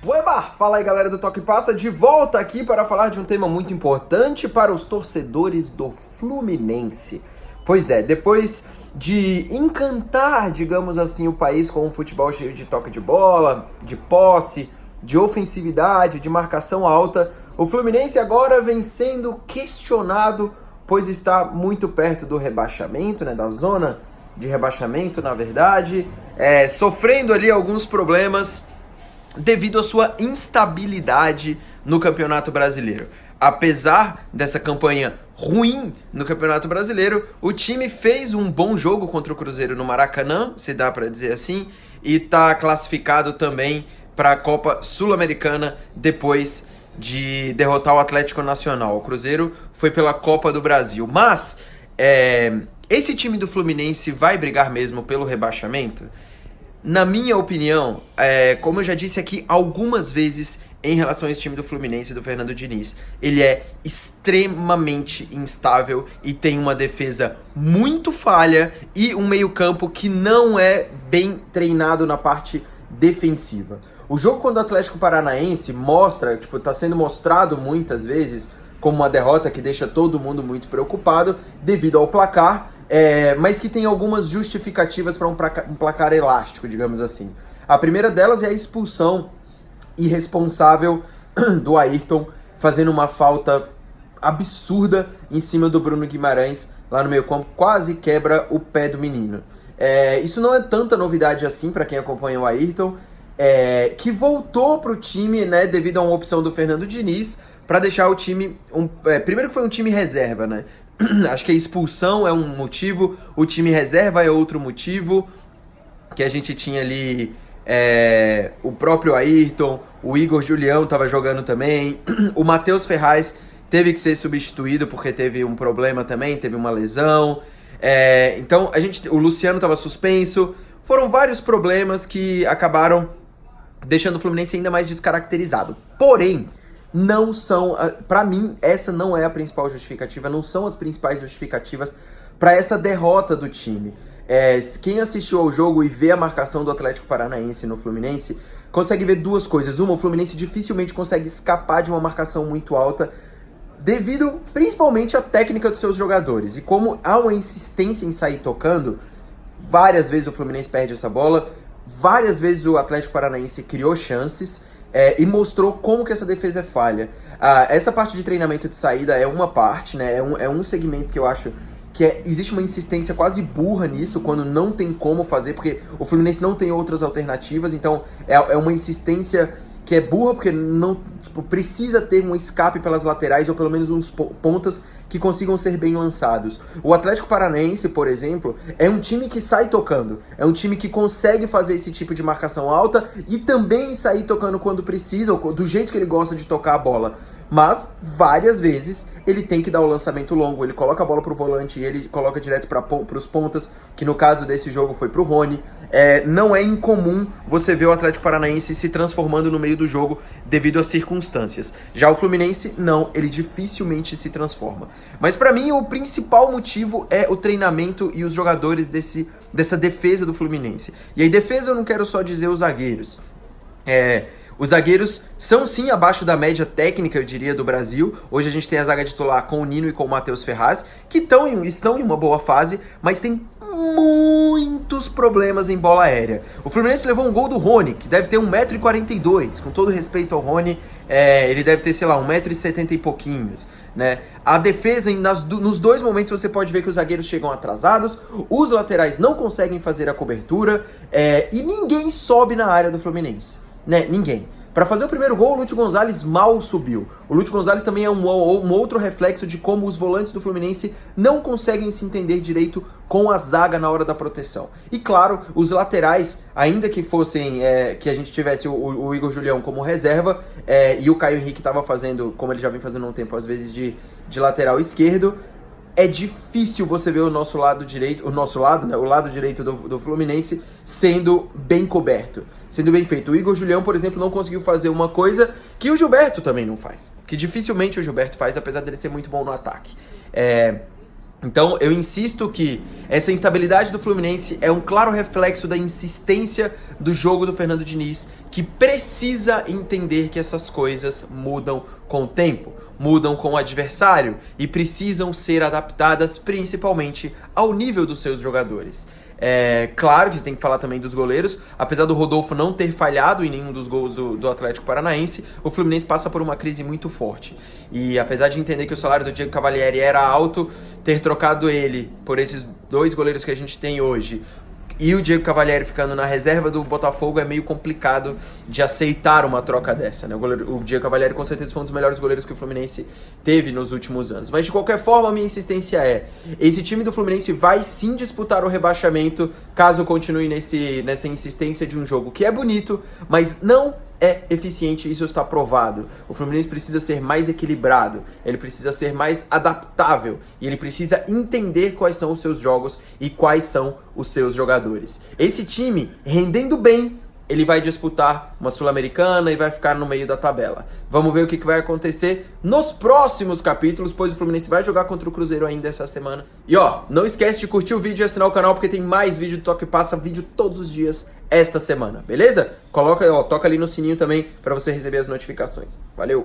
Ueba! Fala aí, galera do Toque Passa, de volta aqui para falar de um tema muito importante para os torcedores do Fluminense. Pois é, depois de encantar, digamos assim, o país com um futebol cheio de toque de bola, de posse, de ofensividade, de marcação alta, o Fluminense agora vem sendo questionado, pois está muito perto do rebaixamento, né, da zona de rebaixamento, na verdade, sofrendo ali alguns problemas devido à sua instabilidade no Campeonato Brasileiro. Apesar dessa campanha ruim no Campeonato Brasileiro, o time fez um bom jogo contra o Cruzeiro no Maracanã, se dá para dizer assim, e está classificado também para a Copa Sul-Americana depois de derrotar o Atlético Nacional. O Cruzeiro foi pela Copa do Brasil. Mas esse time do Fluminense vai brigar mesmo pelo rebaixamento? Na minha opinião, como eu já disse aqui algumas vezes em relação a esse time do Fluminense, do Fernando Diniz, ele é extremamente instável e tem uma defesa muito falha e um meio-campo que não é bem treinado na parte defensiva. O jogo contra o Atlético Paranaense mostra, tá sendo mostrado muitas vezes como uma derrota que deixa todo mundo muito preocupado devido ao placar, mas que tem algumas justificativas para um placar elástico, digamos assim. A primeira delas é a expulsão irresponsável do Ayrton, fazendo uma falta absurda em cima do Bruno Guimarães, lá no meio campo, quase quebra o pé do menino. Isso não é tanta novidade assim para quem acompanha o Ayrton, que voltou para o time, né, devido a uma opção do Fernando Diniz, para deixar o time... primeiro que foi um time reserva, né? Acho que a expulsão é um motivo, o time reserva é outro motivo, que a gente tinha ali o próprio Ayrton, o Igor Julião estava jogando também, o Matheus Ferraz teve que ser substituído porque teve um problema também, teve uma lesão, então o Luciano estava suspenso, foram vários problemas que acabaram deixando o Fluminense ainda mais descaracterizado. Porém, não são, para mim, essa não é a principal justificativa, não são as principais justificativas para essa derrota do time. Quem assistiu ao jogo e vê a marcação do Atlético Paranaense no Fluminense, consegue ver duas coisas. Uma, o Fluminense dificilmente consegue escapar de uma marcação muito alta, devido principalmente à técnica dos seus jogadores. E como há uma insistência em sair tocando, várias vezes o Fluminense perde essa bola, várias vezes o Atlético Paranaense criou chances, e mostrou como que essa defesa é falha. Essa parte de treinamento de saída é uma parte, né? É um segmento que eu acho que existe uma insistência quase burra nisso, quando não tem como fazer, porque o Fluminense não tem outras alternativas, então é uma insistência que é burra, porque não precisa ter um escape pelas laterais, ou pelo menos uns pontas que consigam ser bem lançados. O Atlético Paranaense, por exemplo, é um time que sai tocando, é um time que consegue fazer esse tipo de marcação alta e também sair tocando quando precisa, ou do jeito que ele gosta de tocar a bola. Mas, várias vezes, ele tem que dar o lançamento longo, ele coloca a bola pro volante e ele coloca direto pros pontas, que no caso desse jogo foi pro Rony. Não é incomum você ver o Atlético Paranaense se transformando no meio do jogo devido às circunstâncias. Já o Fluminense, não, ele dificilmente se transforma. Mas pra mim, o principal motivo é o treinamento e os jogadores dessa defesa do Fluminense. E aí, defesa eu não quero só dizer os zagueiros. Os zagueiros são sim abaixo da média técnica, eu diria, do Brasil. Hoje a gente tem a zaga titular com o Nino e com o Matheus Ferraz, que estão em uma boa fase, mas tem muitos problemas em bola aérea. O Fluminense levou um gol do Rony, que deve ter 1,42 m, com todo respeito ao Rony, ele deve ter, 1,70 m e pouquinhos, né? A defesa, nos dois momentos você pode ver que os zagueiros chegam atrasados, os laterais não conseguem fazer a cobertura, e ninguém sobe na área do Fluminense. Né? Ninguém. Para fazer o primeiro gol, o Lúcio Gonzalez mal subiu. O Lúcio Gonzalez também é um outro reflexo de como os volantes do Fluminense não conseguem se entender direito com a zaga na hora da proteção. E claro, os laterais, ainda que fossem, que a gente tivesse o Igor Julião como reserva, e o Caio Henrique estava fazendo, como ele já vem fazendo há um tempo, às vezes de lateral esquerdo, é difícil você ver o nosso lado direito, né, o lado direito do Fluminense sendo bem coberto, sendo bem feito. O Igor Julião, por exemplo, não conseguiu fazer uma coisa que o Gilberto também não faz, que dificilmente o Gilberto faz, apesar dele ser muito bom no ataque. Então eu insisto que essa instabilidade do Fluminense é um claro reflexo da insistência do jogo do Fernando Diniz, que precisa entender que essas coisas mudam com o tempo, mudam com o adversário e precisam ser adaptadas principalmente ao nível dos seus jogadores. É claro que tem que falar também dos goleiros. Apesar do Rodolfo não ter falhado em nenhum dos gols do Atlético Paranaense, o Fluminense passa por uma crise muito forte. E apesar de entender que o salário do Diego Cavalieri era alto, ter trocado ele por esses dois goleiros que a gente tem hoje e o Diego Cavalieri ficando na reserva do Botafogo, é meio complicado de aceitar uma troca dessa, né? O Diego Cavalieri com certeza foi um dos melhores goleiros que o Fluminense teve nos últimos anos. Mas de qualquer forma, a minha insistência é: esse time do Fluminense vai sim disputar o rebaixamento, caso continue nessa insistência de um jogo que é bonito, mas não é eficiente, isso está provado. O Fluminense precisa ser mais equilibrado, ele precisa ser mais adaptável e ele precisa entender quais são os seus jogos e quais são os seus jogadores. Esse time, rendendo bem, ele vai disputar uma Sul-Americana e vai ficar no meio da tabela. Vamos ver o que vai acontecer nos próximos capítulos, pois o Fluminense vai jogar contra o Cruzeiro ainda essa semana. E não esquece de curtir o vídeo e assinar o canal, porque tem mais vídeo do Toque e Passa, vídeo todos os dias esta semana, beleza? Toca ali no sininho também para você receber as notificações. Valeu!